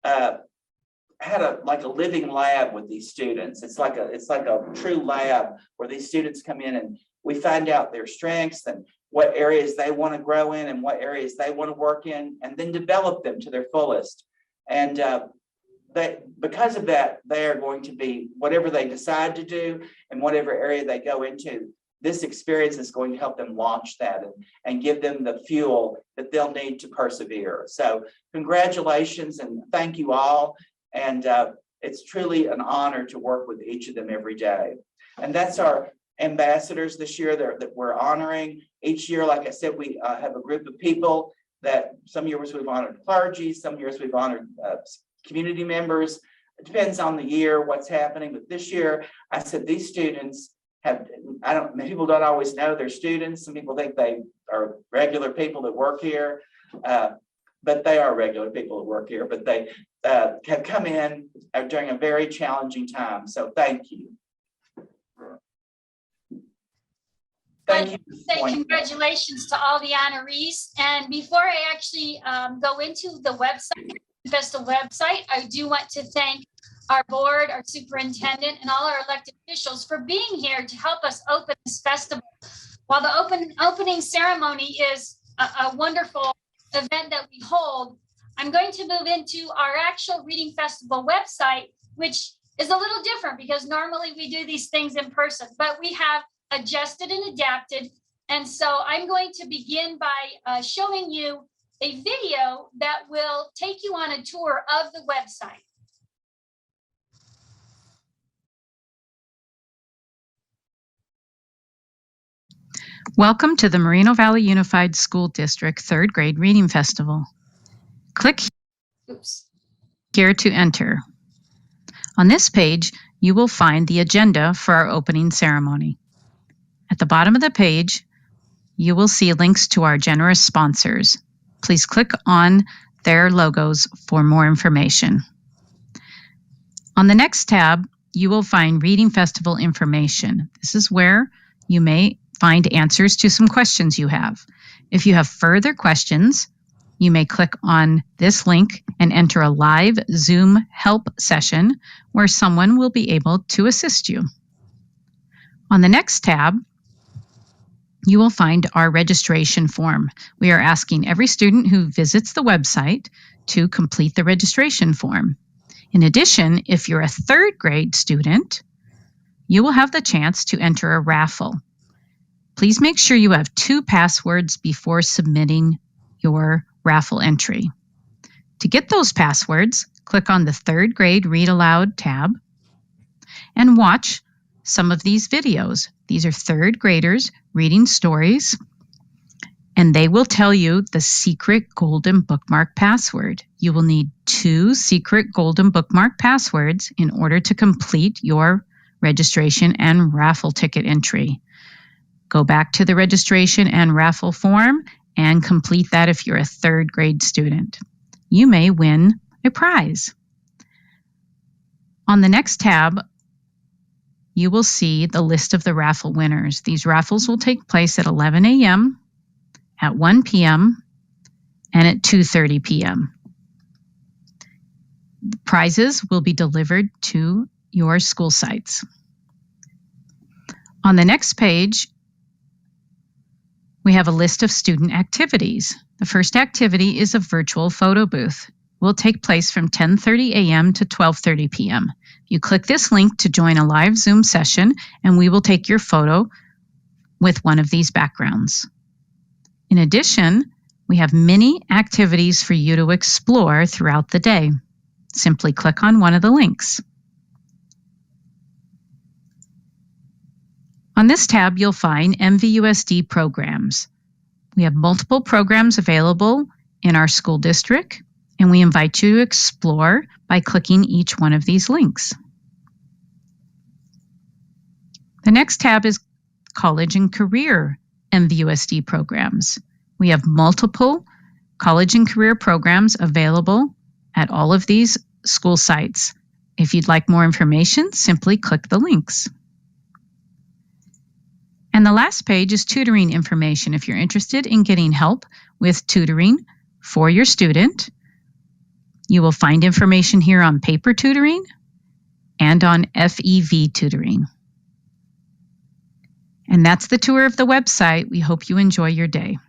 had a living lab with these students. It's like a true lab where these students come in and we find out their strengths and what areas they want to grow in and what areas they want to work in, and then develop them to their fullest. And because of that, they are going to be whatever they decide to do and whatever area they go into. This experience is going to help them launch that and give them the fuel that they'll need to persevere. So congratulations and thank you all. And it's truly an honor to work with each of them every day. And that's our ambassadors this year that we're honoring. Each year, like I said, we have a group of people that some years we've honored clergy, some years we've honored community members. It depends on the year, what's happening. But this year, I said these students people don't always know they're students. Some people think they are regular people that work here, but they are regular people that work here, but they have come in during a very challenging time. So thank you. Thank you. Say congratulations to all the honorees. And before I actually go into the festival website, I do want to thank our board, our superintendent, and all our elected officials for being here to help us open this festival. While the opening ceremony is a wonderful event that we hold, I'm going to move into our actual Reading Festival website, which is a little different because normally we do these things in person, but we have adjusted and adapted. And so I'm going to begin by showing you a video that will take you on a tour of the website. Welcome to the Moreno Valley Unified School District 3rd Grade Reading Festival. Click here to enter. On this page, you will find the agenda for our opening ceremony. At the bottom of the page, you will see links to our generous sponsors. Please click on their logos for more information. On the next tab, you will find Reading Festival information. This is where you may find answers to some questions you have. If you have further questions, you may click on this link and enter a live Zoom help session where someone will be able to assist you. On the next tab, you will find our registration form. We are asking every student who visits the website to complete the registration form. In addition, if you're a third grade student, you will have the chance to enter a raffle. Please make sure you have 2 passwords before submitting your raffle entry. To get those passwords, click on the third grade Read Aloud tab and watch some of these videos. These are third graders reading stories, and they will tell you the secret golden bookmark password. You will need 2 secret golden bookmark passwords in order to complete your registration and raffle ticket entry. Go back to the registration and raffle form and complete that if you're a third grade student. You may win a prize. On the next tab, you will see the list of the raffle winners. These raffles will take place at 11 a.m., at 1 p.m., and at 2:30 p.m. Prizes will be delivered to your school sites. On the next page, we have a list of student activities. The first activity is a virtual photo booth. It will take place from 10:30 a.m. to 12:30 p.m. You click this link to join a live Zoom session, and we will take your photo with one of these backgrounds. In addition, we have many activities for you to explore throughout the day. Simply click on one of the links. On this tab, you'll find MVUSD programs. We have multiple programs available in our school district, and we invite you to explore by clicking each one of these links. The next tab is College and Career MVUSD programs. We have multiple college and career programs available at all of these school sites. If you'd like more information, simply click the links. And the last page is tutoring information. If you're interested in getting help with tutoring for your student, you will find information here on paper tutoring and on FEV tutoring. And that's the tour of the website. We hope you enjoy your day.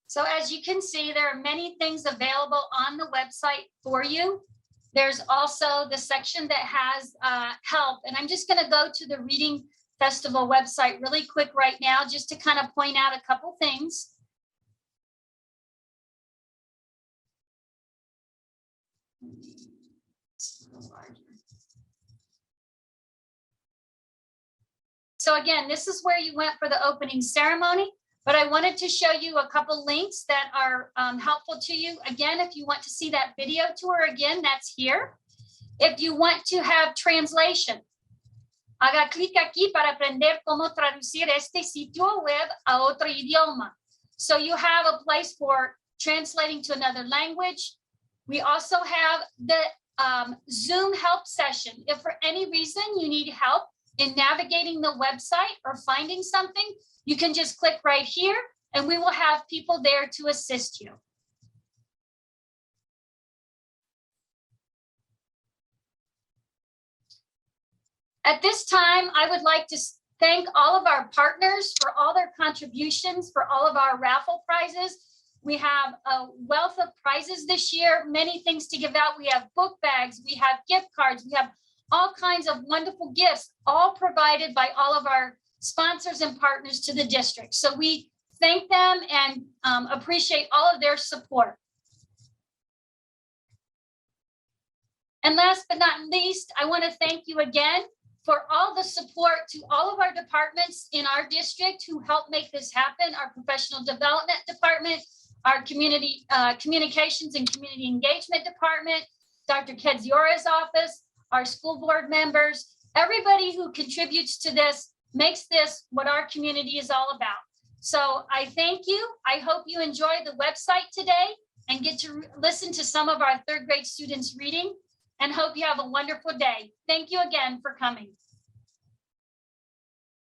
So as you can see, there are many things available on the website for you. There's also the section that has help. And I'm just going to go to the Reading Festival website really quick right now, just to kind of point out a couple things. So again, this is where you went for the opening ceremony. But I wanted to show you a couple links that are helpful to you. Again, if you want to see that video tour again, that's here. If you want to have translation, haga clic aquí para aprender cómo traducir este sitio web a otro idioma. So you have a place for translating to another language. We also have the Zoom help session. If for any reason you need help in navigating the website or finding something, you can just click right here and we will have people there to assist you. At this time, I would like to thank all of our partners for all their contributions for all of our raffle prizes. We have a wealth of prizes this year, many things to give out. We have book bags, we have gift cards, we have all kinds of wonderful gifts, all provided by all of our sponsors and partners to the district. So we thank them and appreciate all of their support. And last but not least, I want to thank you again for all the support to all of our departments in our district who help make this happen. Our professional development department, our community communications and community engagement department, Dr. Kedziora's office, our school board members, everybody who contributes to this makes this what our community is all about. So I thank you. I hope you enjoy the website today. and get to listen to some of our third grade students reading, and hope you have a wonderful day. Thank you again for coming.